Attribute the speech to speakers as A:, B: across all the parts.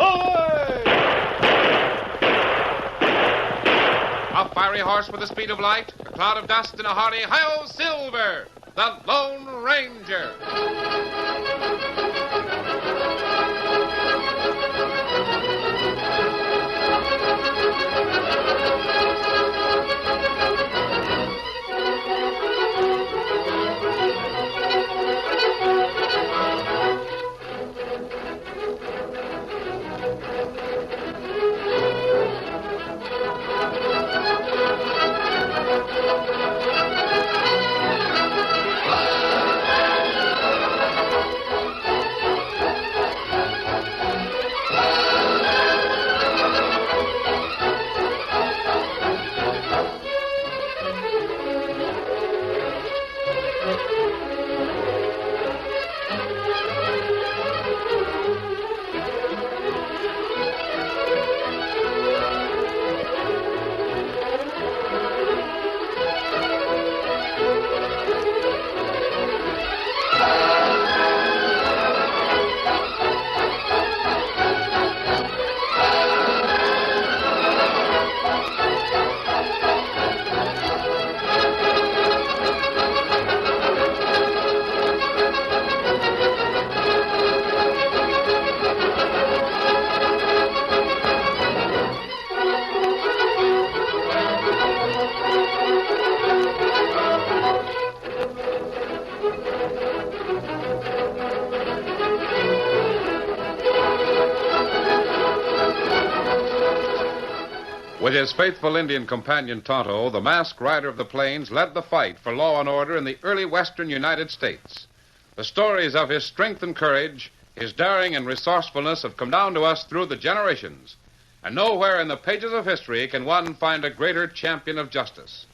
A: Away!
B: A fiery horse with the speed of light, a cloud of dust, and a hearty Hi-Yo Silver, the Lone Ranger. With his faithful Indian companion Tonto, the masked rider of the plains led the fight for law and order in the early western United States. The stories of his strength and courage, his daring and resourcefulness have come down to us through the generations. And nowhere in the pages of history can one find a greater champion of justice.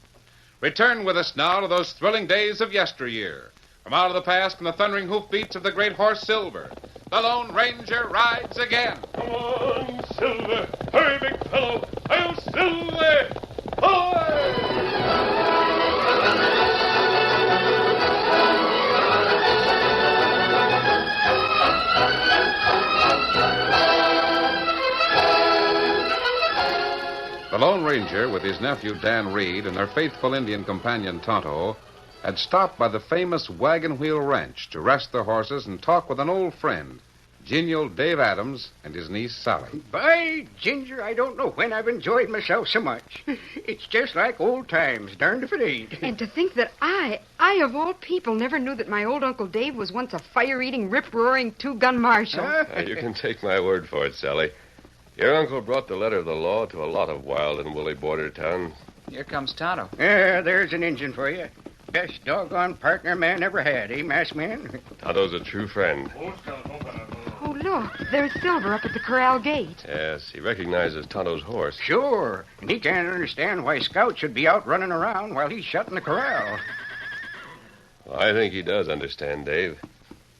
B: Return with us now to those thrilling days of yesteryear. From out of the past come the thundering hoofbeats of the great horse Silver. The Lone Ranger rides again.
A: Come on, Silver. Hurry, big fellow. I'll Silver.
B: The Lone Ranger, with his nephew Dan Reed and their faithful Indian companion Tonto, had stopped by the famous Wagon Wheel Ranch to rest their horses and talk with an old friend, genial Dave Adams and his niece Sally.
C: By Ginger, I don't know when I've enjoyed myself so much. It's just like old times, darned if it ain't.
D: And to think that I of all people, never knew that my old Uncle Dave was once a fire-eating, rip-roaring, two-gun marshal.
E: You can take my word for it, Sally. Your uncle brought the letter of the law to a lot of wild and woolly border towns.
F: Here comes Tonto.
C: There's an Injun for you. Best doggone partner man ever had, eh, masked man?
E: Tonto's a true friend.
D: Oh, look, there's Silver up at the corral gate.
E: Yes, he recognizes Tonto's horse.
C: Sure, and he can't understand why Scout should be out running around while he's shut in the corral.
E: Well, I think he does understand, Dave.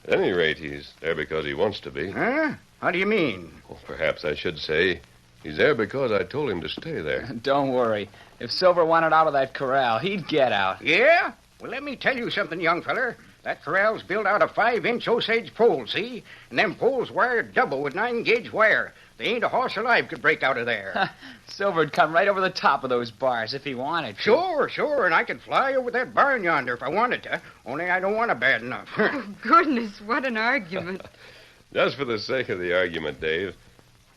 E: At any rate, he's there because he wants to be.
C: Huh? How do you mean?
E: Well, perhaps I should say he's there because I told him to stay there.
F: Don't worry. If Silver wanted out of that corral, he'd get out.
C: Yeah? Well, let me tell you something, young feller. That corral's built out of 5-inch Osage poles, see? And them poles wired double with 9-gauge wire. There ain't a horse alive could break out of there.
F: Silver'd come right over the top of those bars if he wanted to.
C: Sure, and I could fly over that barn yonder if I wanted to. Only I don't want it bad enough.
D: Oh, goodness, what an argument.
E: Just for the sake of the argument, Dave,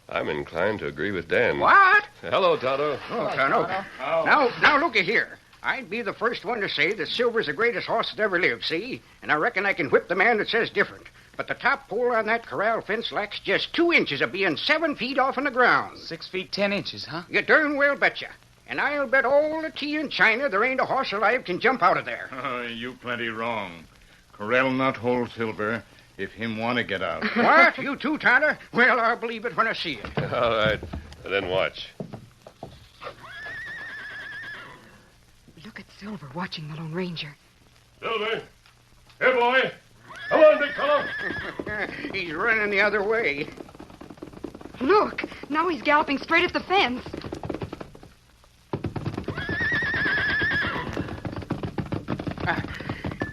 E: I'm inclined to agree with Dan.
C: What?
E: Hello, Tonto.
C: Oh, Tonto. Now, looky here. I'd be the first one to say that Silver's the greatest horse that ever lived, see? And I reckon I can whip the man that says different. But the top pole on that corral fence lacks just 2 inches of being 7 feet off on the ground.
F: 6 feet 10 inches, huh?
C: You darn well betcha. And I'll bet all the tea in China there ain't a horse alive can jump out of there.
A: You plenty wrong. Corral not hold Silver if him want to get out.
C: What? You too, Tonto? Well, I'll believe it when I see it.
E: All right. Then watch.
D: Look at Silver watching the Lone Ranger.
A: Silver. Here, boy. Come on, big fellow.
C: He's running the other way.
D: Look, now he's galloping straight at the fence.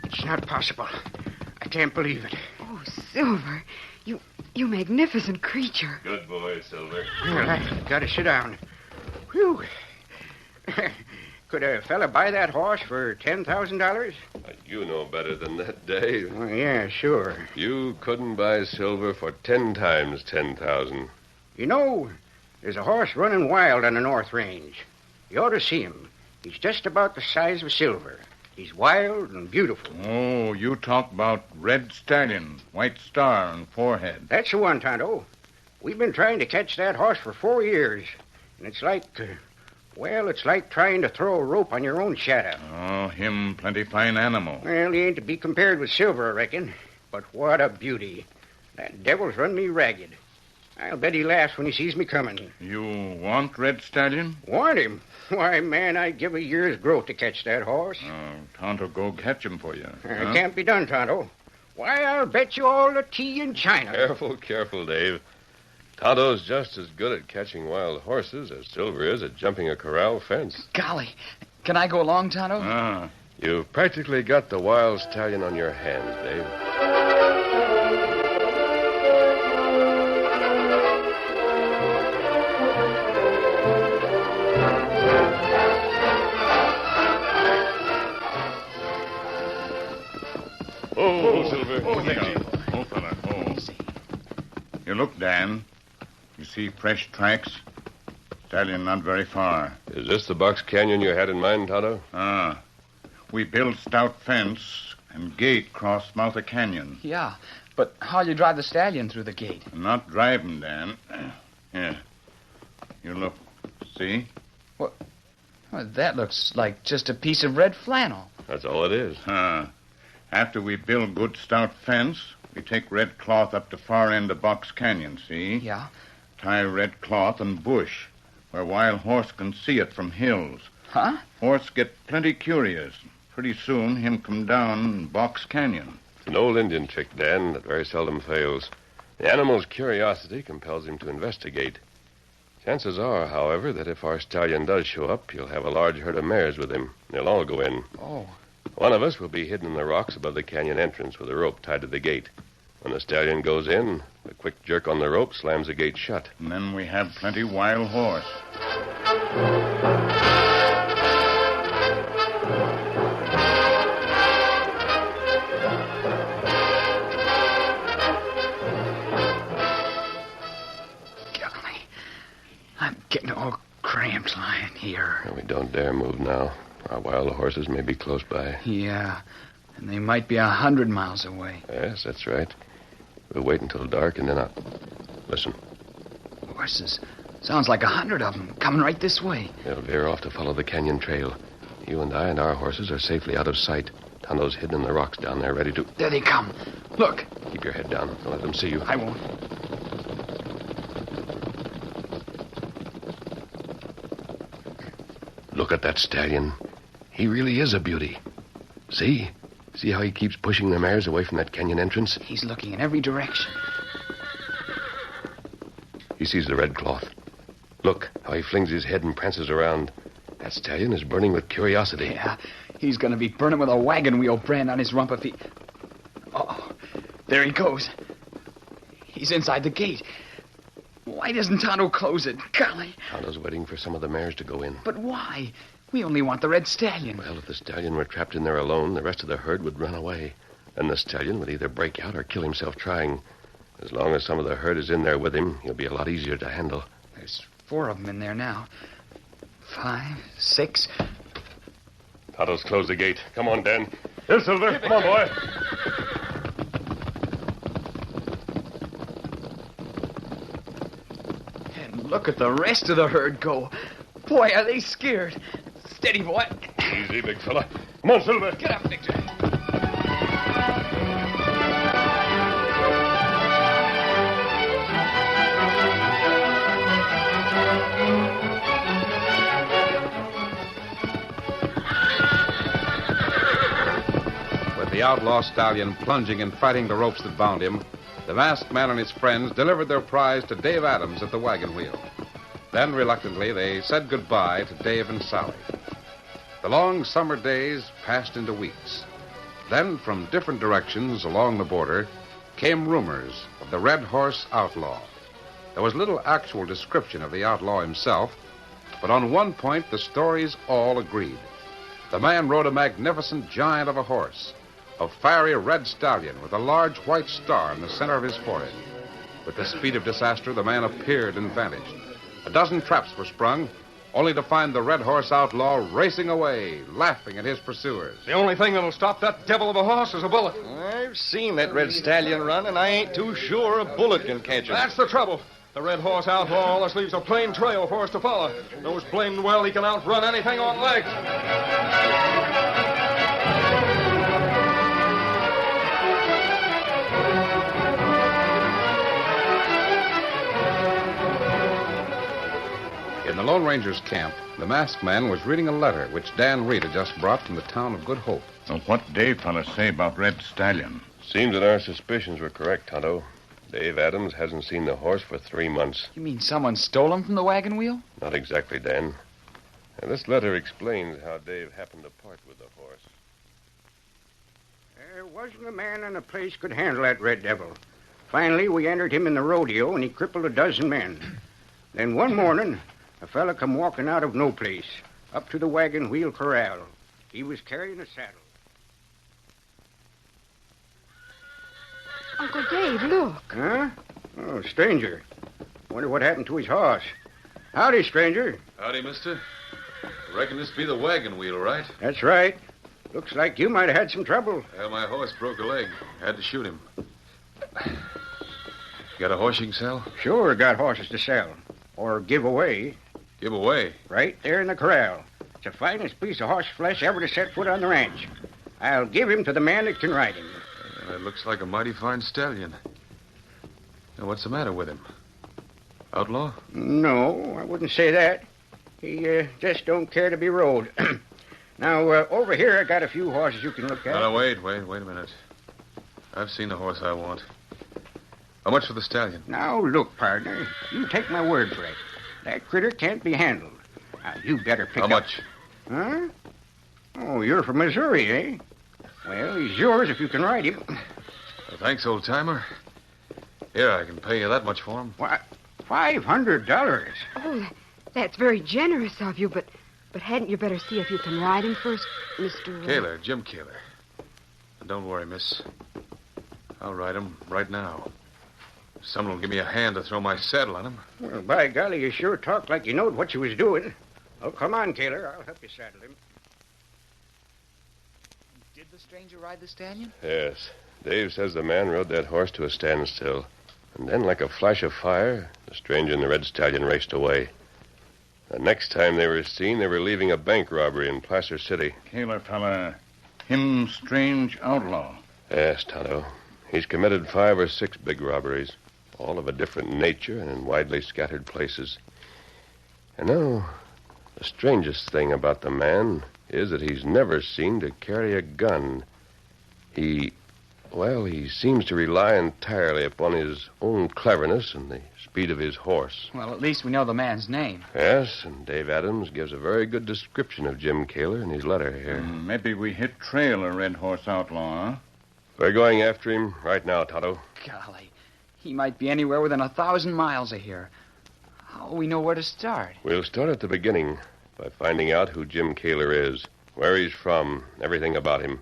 C: It's not possible. I can't believe it.
D: Oh, Silver, You magnificent creature.
E: Good boy, Silver.
C: Well, I gotta sit down. Whew. Could a fella buy that horse for $10,000?
E: You know better than that, Dave.
C: Oh, yeah, sure.
E: You couldn't buy Silver for 10 times 10,000.
C: You know, there's a horse running wild on the North Range. You ought to see him. He's just about the size of Silver. He's wild and beautiful.
A: Oh, you talk about Red Stallion, white star on forehead.
C: That's the one, Tonto. We've been trying to catch that horse for 4 years. And it's like, it's like trying to throw a rope on your own shadow.
A: Oh, him plenty fine animal.
C: Well, he ain't to be compared with Silver, I reckon. But what a beauty. That devil's run me ragged. I'll bet he laughs when he sees me coming.
A: You want Red Stallion?
C: Want him? Why, man, I'd give a year's growth to catch that horse.
A: Oh, Tonto go catch him for you.
C: It can't be done, Tonto. Why, I'll bet you all the tea in China.
E: Careful, Dave. Tonto's just as good at catching wild horses as Silver is at jumping a corral fence.
F: Golly. Can I go along, Tonto?
E: You've practically got the wild stallion on your hands, Dave. Oh, Silver.
A: Oh, fella. Oh. You look, Dan. You see fresh tracks? Stallion not very far.
E: Is this the Box Canyon you had in mind, Tonto?
A: We built stout fence and gate cross mouth of canyon.
F: Yeah, but how you drive the stallion through the gate?
A: I'm not driving, Dan. Here. You look. See?
F: Well, that looks like just a piece of red flannel.
E: That's all it is.
A: After we build good stout fence, we take red cloth up the far end of Box Canyon, see?
F: Yeah.
A: Tie red cloth and bush, where wild horse can see it from hills.
F: Huh?
A: Horse get plenty curious. Pretty soon, him come down in Box Canyon.
E: It's an old Indian trick, Dan, that very seldom fails. The animal's curiosity compels him to investigate. Chances are, however, that if our stallion does show up, he'll have a large herd of mares with him. They'll all go in.
F: Oh.
E: One of us will be hidden in the rocks above the canyon entrance with a rope tied to the gate. When the stallion goes in, a quick jerk on the rope slams the gate shut.
A: And then we have plenty wild horse.
F: Golly. I'm getting all cramped lying here.
E: And we don't dare move now. Our wild horses may be close by.
F: Yeah, and they might be 100 miles away.
E: Yes, that's right. We'll wait until dark and then I'll... Listen.
F: Horses. Sounds like 100 of them coming right this way.
E: They'll veer off to follow the canyon trail. You and I and our horses are safely out of sight. Tonto's hidden in the rocks down there, ready to...
F: There they come. Look.
E: Keep your head down. Don't let them see you.
F: I won't.
E: Look at that stallion. He really is a beauty. See? See how he keeps pushing the mares away from that canyon entrance?
F: He's looking in every direction.
E: He sees the red cloth. Look how he flings his head and prances around. That stallion is burning with curiosity.
F: Yeah, he's going to be burning with a wagon wheel brand on his rump if he... Oh, there he goes. He's inside the gate. Why doesn't Tonto close it? Golly.
E: Tonto's waiting for some of the mares to go in.
F: But why? We only want the red stallion.
E: Well, if the stallion were trapped in there alone, the rest of the herd would run away. Then the stallion would either break out or kill himself trying. As long as some of the herd is in there with him, he'll be a lot easier to handle.
F: There's 4 of them in there now. 5, 6.
E: Tonto's closed the gate. Come on, Dan. Here, Silver. Come on, boy.
F: And look at the rest of the herd go. Boy, are they scared. Steady, boy.
E: Easy, big fella. Come on, Silver.
F: Get up, Victor.
B: With the outlaw stallion plunging and fighting the ropes that bound him, the masked man and his friends delivered their prize to Dave Adams at the wagon wheel. Then, reluctantly, they said goodbye to Dave and Sally. The long summer days passed into weeks. Then, from different directions along the border, came rumors of the Red Horse Outlaw. There was little actual description of the outlaw himself, but on one point the stories all agreed. The man rode a magnificent giant of a horse, a fiery red stallion with a large white star in the center of his forehead. With the speed of disaster, the man appeared and vanished. A dozen traps were sprung, only to find the Red Horse Outlaw racing away, laughing at his pursuers.
G: The only thing that'll stop that devil of a horse is a bullet.
H: I've seen that red stallion run, and I ain't too sure a bullet can catch him.
G: That's the trouble. The Red Horse Outlaw always leaves a plain trail for us to follow. Knows blamed well he can outrun anything on legs.
B: In the Lone Ranger's camp, the masked man was reading a letter which Dan Reed had just brought from the town of Good Hope.
A: So what Dave fellas say about Red Stallion?
E: Seems that our suspicions were correct, Tonto. Dave Adams hasn't seen the horse for 3 months.
F: You mean someone stole him from the wagon wheel?
E: Not exactly, Dan. And this letter explains how Dave happened to part with the horse.
C: There wasn't a man in the place could handle that red devil. Finally, we entered him in the rodeo, and he crippled a dozen men. Then one morning, a fella come walking out of no place, up to the wagon wheel corral. He was carrying a saddle.
D: Uncle Dave, look.
C: Huh? Oh, stranger. Wonder what happened to his horse. Howdy, stranger.
I: Howdy, mister. Reckon this be the wagon wheel, right?
C: That's right. Looks like you might have had some trouble.
I: Well, my horse broke a leg. Had to shoot him. Got a horse you can sell?
C: Sure got horses to sell. Or give away.
I: Give away?
C: Right there in the corral. It's the finest piece of horse flesh ever to set foot on the ranch. I'll give him to the man that can ride him.
I: It looks like a mighty fine stallion. Now, what's the matter with him? Outlaw?
C: No, I wouldn't say that. He just don't care to be rode. Now, over here, I got a few horses you can look at.
I: No, wait a minute. I've seen the horse I want. How much for the stallion?
C: Now, look, partner, you take my word for it. That critter can't be handled. Now, you better pick
I: How
C: up...
I: much?
C: Huh? Oh, you're from Missouri, eh? Well, he's yours if you can ride him.
I: Well, thanks, old-timer. Here, I can pay you that much for him.
C: What? $500?
D: Oh, that's very generous of you, but hadn't you better see if you can ride him first, Mr.
I: Kalar, Jim Kalar. And don't worry, miss. I'll ride him right now. Someone will give me a hand to throw my saddle on him.
C: Well, by golly, you sure talked like you knowed what you was doing. Oh, come on, Kalar. I'll help you saddle him.
F: Did the stranger ride the stallion?
E: Yes. Dave says the man rode that horse to a standstill. And then, like a flash of fire, the stranger and the red stallion raced away. The next time they were seen, they were leaving a bank robbery in Placer City.
A: Kalar fella, him strange outlaw.
E: Yes, Tonto. He's committed 5 or 6 big robberies, all of a different nature and in widely scattered places. And now, the strangest thing about the man is that he's never seen to carry a gun. He seems to rely entirely upon his own cleverness and the speed of his horse.
F: Well, at least we know the man's name.
E: Yes, and Dave Adams gives a very good description of Jim Kalar in his letter here.
A: Maybe we hit trail a Red Horse outlaw, huh?
E: We're going after him right now, Tonto.
F: Golly, he might be anywhere within 1,000 miles of here. How will we know where to start?
E: We'll start at the beginning by finding out who Jim Kalar is, where he's from, everything about him.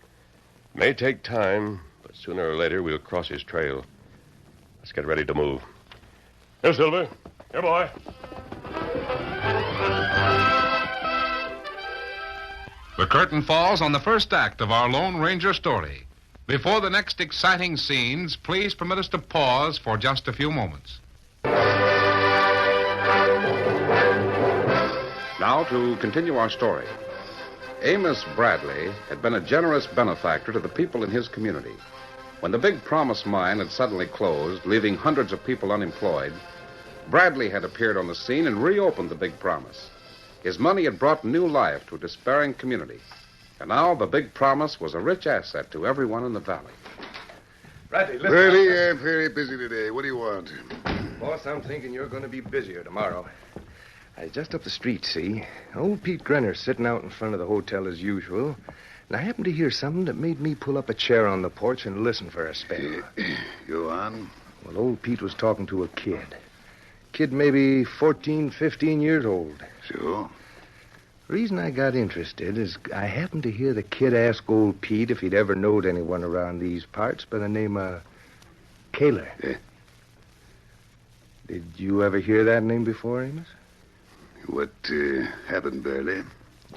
E: It may take time, but sooner or later we'll cross his trail. Let's get ready to move. Here, Silver. Here, boy.
B: The curtain falls on the first act of our Lone Ranger story. Before the next exciting scenes, please permit us to pause for just a few moments. Now to continue our story. Amos Bradley had been a generous benefactor to the people in his community. When the Big Promise mine had suddenly closed, leaving hundreds of people unemployed, Bradley had appeared on the scene and reopened the Big Promise. His money had brought new life to a despairing community. And now the Big Promise was a rich asset to everyone in the valley.
G: Bradley, listen.
J: Bradley, I'm very busy today. What do you want?
H: Boss, I'm thinking you're going to be busier tomorrow. I was just up the street, see? Old Pete Grenner's sitting out in front of the hotel as usual.
K: And I happened to hear something that made me pull up a chair on the porch and listen for a spell.
J: Go on.
K: Well, old Pete was talking to a kid. Kid maybe 14, 15 years old.
J: So?
K: Reason I got interested is I happened to hear the kid ask old Pete if he'd ever knowed anyone around these parts by the name of Kalar. Did you ever hear that name before, Amos?
J: What happened, Burley?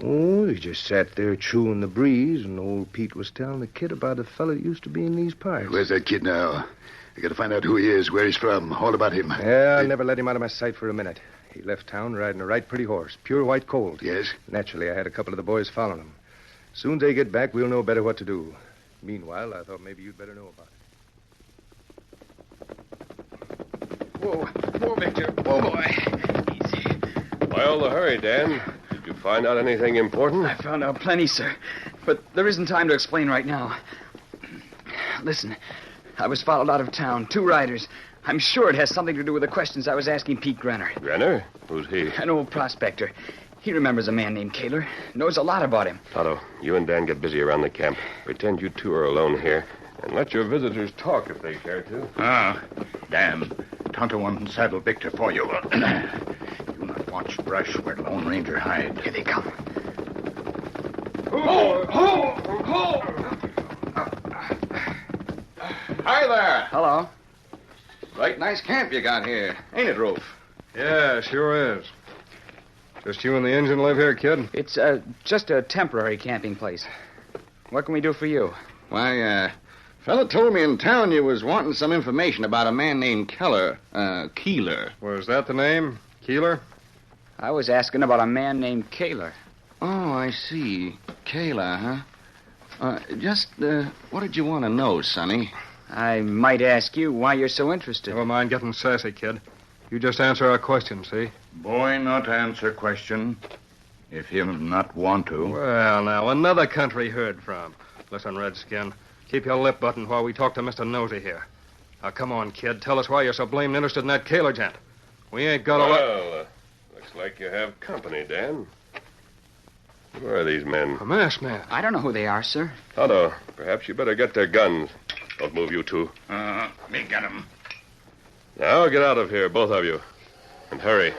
K: Oh, he just sat there chewing the breeze, and old Pete was telling the kid about a fella that used to be in these parts.
J: Where's that kid now? I gotta find out who he is, where he's from, all about him.
K: Yeah, I never let him out of my sight for a minute. He left town riding a right pretty horse, pure white colt.
J: Yes?
K: Naturally, I had a couple of the boys following him. Soon as they get back, we'll know better what to do. Meanwhile, I thought maybe you'd better know about it.
F: Whoa, Victor. Whoa, boy. Easy.
E: Why all the hurry, Dan? Did you find out anything important?
F: I found out plenty, sir. But there isn't time to explain right now. Listen, I was followed out of town. 2 riders. I'm sure it has something to do with the questions I was asking Pete Grenner.
E: Grenner? Who's he?
F: An old prospector. He remembers a man named Kalar. Knows a lot about him.
E: Tonto, you and Dan get busy around the camp. Pretend you two are alone here. And let your visitors talk if they care to.
A: Dan. Tonto won't saddle Victor for you. Do not watch brush where Lone Ranger hide.
F: Here they come.
H: Hi there.
F: Hello.
H: Right nice camp you got here, ain't it, Roof?
G: Yeah, sure is. Just you and the engine live here, kid?
F: It's just a temporary camping place. What can we do for you?
H: Why, fella told me in town you was wanting some information about a man named Keller. Keeler.
G: Was that the name? Keeler?
F: I was asking about a man named Kalar.
H: Oh, I see. Kayla, huh? What did you want to know, Sonny?
F: I might ask you why you're so interested.
G: Never mind getting sassy, kid. You just answer our question, see?
A: Boy not answer question if he'll not want to.
G: Well, now, another country heard from. Listen, Redskin, keep your lip buttoned while we talk to Mr. Nosey here. Now, come on, kid. Tell us why you're so blamed interested in that Kalar gent. We ain't got a lot...
E: Well, looks like you have company, Dan. Who are these men?
G: A masked man.
F: I don't know who they are, sir.
E: Tonto, perhaps you better get their guns. Don't move, you two.
A: Me get him.
E: Now get out of here, both of you. And hurry.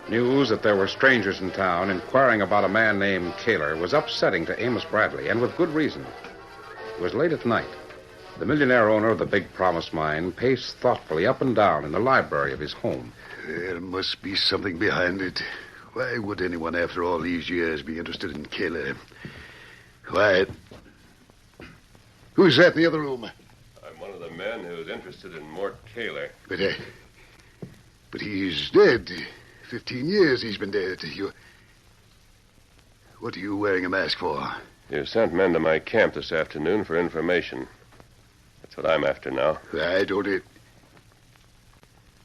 B: News that there were strangers in town inquiring about a man named Kalar was upsetting to Amos Bradley, and with good reason. It was late at night. The millionaire owner of the Big Promise mine paced thoughtfully up and down in the library of his home.
J: There must be something behind it. Why would anyone, after all these years, be interested in Kalar? Quiet. Who's that in the other room?
E: I'm one of the men who's interested in Mort Kalar.
J: But he's dead. 15 years he's been dead. What are you wearing a mask for?
E: You sent men to my camp this afternoon for information. That's what I'm after now.
J: I don't it.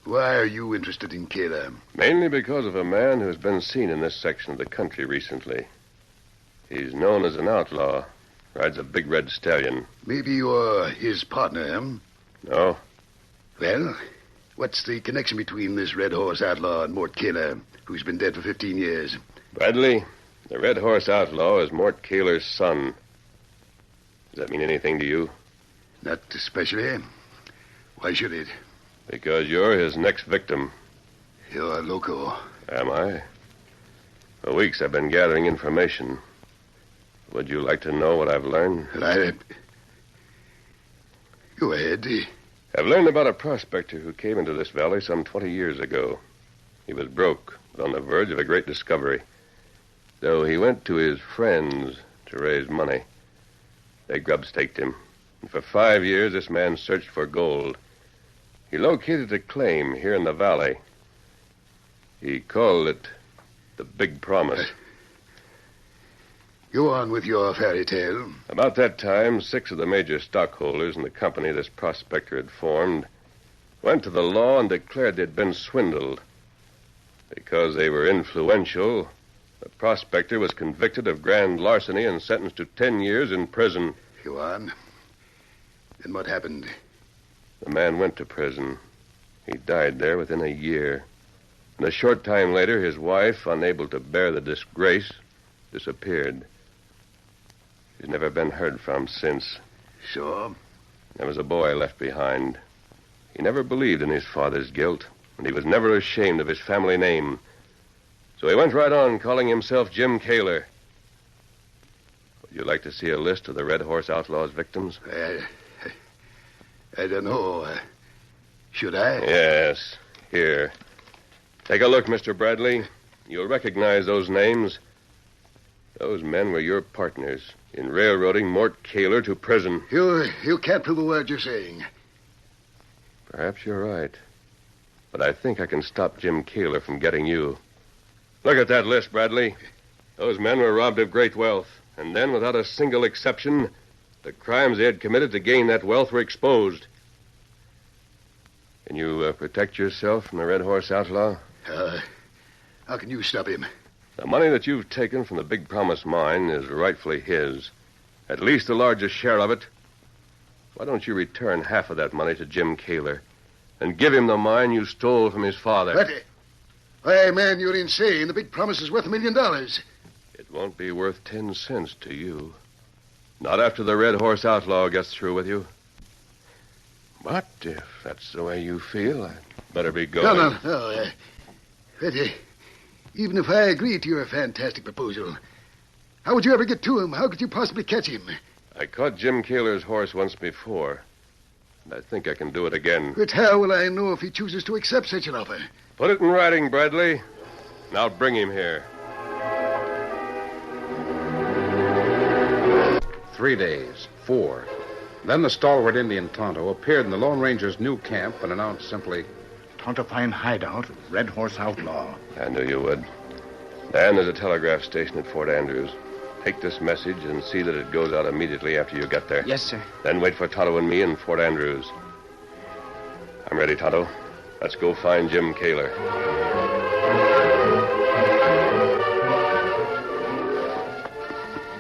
J: Why are you interested in Kalar?
E: Mainly because of a man who's been seen in this section of the country recently. He's known as an outlaw. Rides a big red stallion.
J: Maybe you're his partner, huh?
E: No.
J: Well, what's the connection between this red horse outlaw and Mort Kalar, who's been dead for 15 years?
E: Bradley, the red horse outlaw is Mort Kalar's son. Does that mean anything to you?
J: Not especially. Why should it?
E: Because you're his next victim.
J: You're loco.
E: Am I? For weeks I've been gathering information. Would you like to know what I've learned?
J: Go ahead.
E: I've learned about a prospector who came into this valley some 20 years ago. He was broke, but on the verge of a great discovery. So he went to his friends to raise money. They grub-staked him. And for 5 years, this man searched for gold. He located a claim here in the valley. He called it the Big Promise.
J: Go on with your fairy tale.
E: About that time, 6 of the major stockholders in the company this prospector had formed went to the law and declared they'd been swindled. Because they were influential, the prospector was convicted of grand larceny and sentenced to 10 years in prison.
J: Go on. Then what happened?
E: The man went to prison, He died there within a year. And a short time later, his wife, unable to bear the disgrace, disappeared. She's never been heard from since.
J: So?
E: There was a boy left behind. He never believed in his father's guilt, and he was never ashamed of his family name. So he went right on calling himself Jim Kalar. Would you like to see a list of the Red Horse Outlaw's victims?
J: I don't know. Should I?
E: Yes. Here. Take a look, Mr. Bradley. You'll recognize those names. Those men were your partners in railroading Mort Kalar to prison.
J: You can't prove a word you're saying.
E: Perhaps you're right. But I think I can stop Jim Kalar from getting you. Look at that list, Bradley. Those men were robbed of great wealth. And then, without a single exception, the crimes they had committed to gain that wealth were exposed. Can you protect yourself from the Red Horse Outlaw?
J: How can you stop him?
E: The money that you've taken from the Big Promise mine is rightfully his. At least the largest share of it. Why don't you return half of that money to Jim Kalar and give him the mine you stole from his father?
J: What? Why, man, you're insane. The Big Promise is worth $1 million.
E: It won't be worth 10 cents to you. Not after the Red Horse Outlaw gets through with you. But if that's the way you feel, I'd better be going.
J: No. But, even if I agreed to your fantastic proposal, how would you ever get to him? How could you possibly catch him?
E: I caught Jim Kalar's horse once before, and I think I can do it again.
J: But how will I know if he chooses to accept such an offer?
E: Put it in writing, Bradley. Now bring him here.
B: 3 days, 4. Then the stalwart Indian Tonto appeared in the Lone Ranger's new camp and announced simply,
A: Tonto find hideout, Red Horse Outlaw.
E: I knew you would. Dan, there's a telegraph station at Fort Andrews. Take this message and see that it goes out immediately after you get there.
F: Yes, sir.
E: Then wait for Tonto and me in Fort Andrews. I'm ready, Tonto. Let's go find Jim Kalar.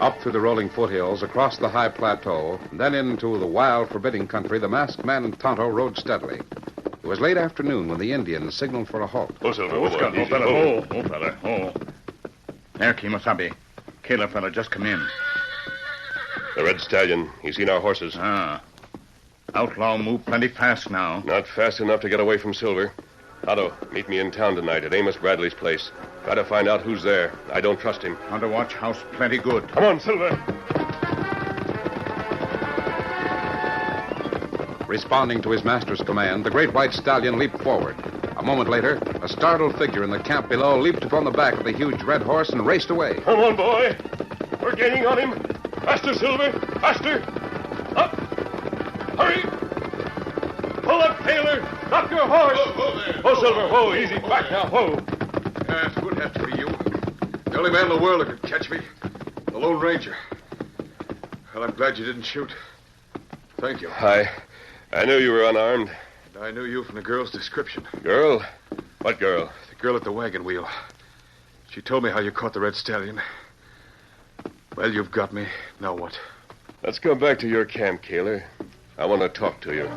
B: Up through the rolling foothills, across the high plateau, and then into the wild, forbidding country, the masked man and Tonto rode steadily. It was late afternoon when the Indians signaled for a halt.
E: Silver.
A: Oh. There, Kimosabe. Kalar fella just come in.
E: The Red Stallion. He's seen our horses.
A: Outlaw move plenty fast now.
E: Not fast enough to get away from Silver. Tonto, meet me in town tonight at Amos Bradley's place. Try to find out who's there. I don't trust him.
A: Tonto watch house plenty good.
E: Come on, Silver.
B: Responding to his master's command, the great white stallion leaped forward. A moment later, a startled figure in the camp below leaped upon the back of the huge red horse and raced away.
E: Come on, boy. We're gaining on him. Faster, Silver. Faster. Up. Hurry. Pull up, Kalar. Drop your horse.
I: Whoa there.
E: Oh, Silver. Whoa, easy. Back now. Whoa.
I: It would have to be you. The only man in the world that could catch me. The Lone Ranger. Well, I'm glad you didn't shoot. Thank you.
E: I knew you were unarmed.
I: And I knew you from the girl's description.
E: Girl? What girl?
I: The girl at the wagon wheel. She told me how you caught the Red Stallion. Well, you've got me. Now what?
E: Let's go back to your camp, Kalar. I want to talk to you.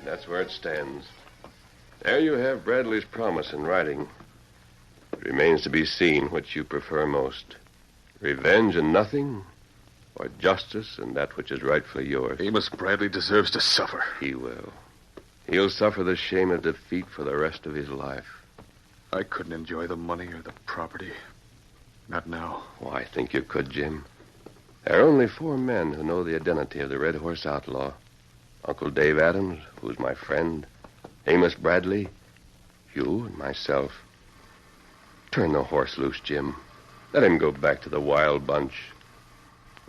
E: That's where it stands. There you have Bradley's promise in writing. It remains to be seen which you prefer most. Revenge and nothing, or justice and that which is rightfully yours.
I: Amos Bradley deserves to suffer.
E: He will. He'll suffer the shame of defeat for the rest of his life.
I: I couldn't enjoy the money or the property. Not now.
E: Oh, I think you could, Jim. There are only 4 men who know the identity of the Red Horse Outlaw. Uncle Dave Adams, who's my friend, Amos Bradley, you, and myself. Turn the horse loose, Jim. Let him go back to the wild bunch.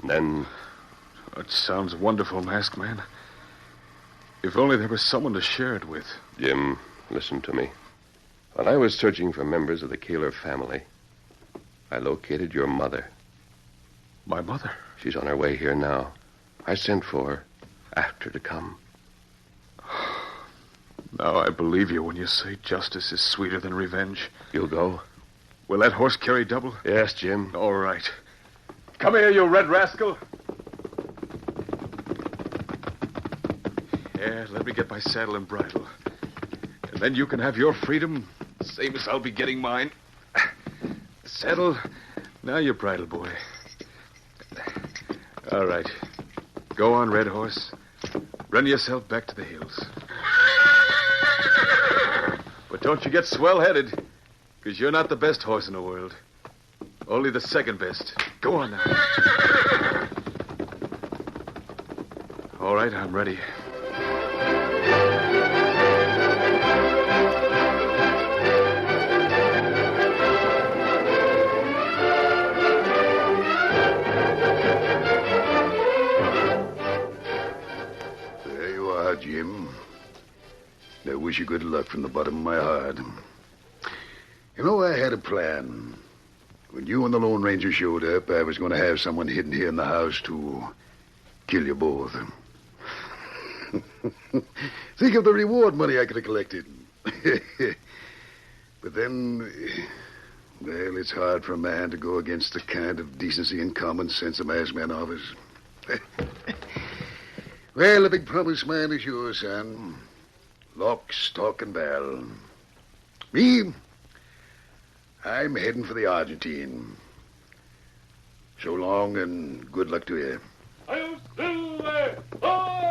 E: And then...
I: It sounds wonderful, Masked Man. If only there was someone to share it with.
E: Jim, listen to me. While I was searching for members of the Kalar family, I located your mother.
I: My mother?
E: She's on her way here now. I sent for her. Asked her to come.
I: Now I believe you when you say justice is sweeter than revenge.
E: You'll go?
I: Will that horse carry double?
E: Yes, Jim.
I: All right. Come here, you red rascal. Yeah, let me get my saddle and bridle. And then you can have your freedom, same as I'll be getting mine. Saddle. Now your bridle, boy. All right. Go on, Red Horse. Run yourself back to the hills. But don't you get swell-headed, because you're not the best horse in the world. Only the second best. Go on now. All right, I'm ready.
J: Jim. I wish you good luck from the bottom of my heart. You know, I had a plan. When you and the Lone Ranger showed up, I was going to have someone hidden here in the house to kill you both. Think of the reward money I could have collected. But then, well, it's hard for a man to go against the kind of decency and common sense a masked man offers. Well, the big promise man is yours, son. Lock, stock, and barrel. Me, I'm heading for the Argentine. So long, and good luck to you.
L: Are you still there? Ahoy!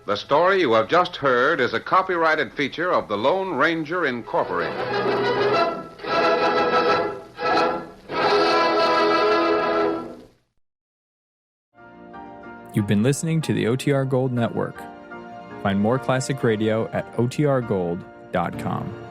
B: The story you have just heard is a copyrighted feature of the Lone Ranger Incorporated.
M: You've been listening to the OTR Gold Network. Find more classic radio at otrgold.com.